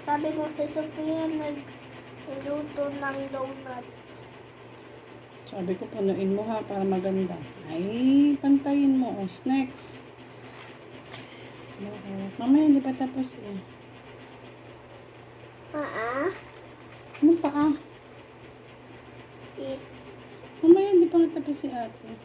Sabi ko si Sophia nagluto ng donut. Sabi ko, punuin mo ha, para maganda. Ay, pantayin mo. O, snacks. Mamaya, hindi pa tapos eh. Ano pa ah? Eat. Mamaya, hindi pa nga tapos si ate.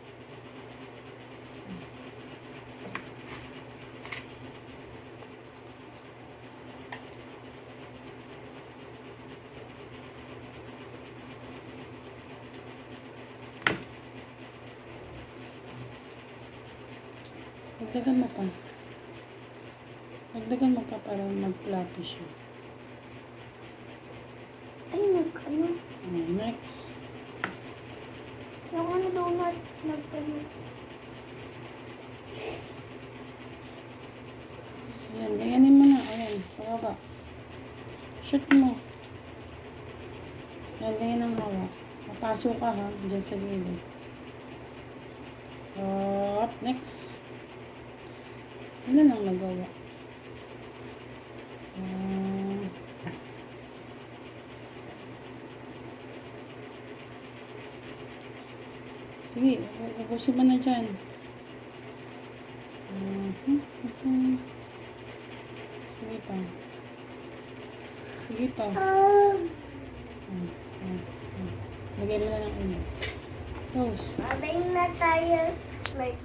Dagdagan mo pa. Dagdagan mo pa para mag-fluffy siya. Ay, ano? Next. Yung ano donut, ano. Ayan, ganyanin mo na. Ayan, pababa. Shoot mo. Ayan, ganyan ang hawak. Papasok ka ha, dyan sa gilid. Up, next. Ano lang nagawa? Sige, ubusin mo na dyan. Sige pa. Sige pa. Lagay mo na ng ulo. Close. Babay na tayo. Like,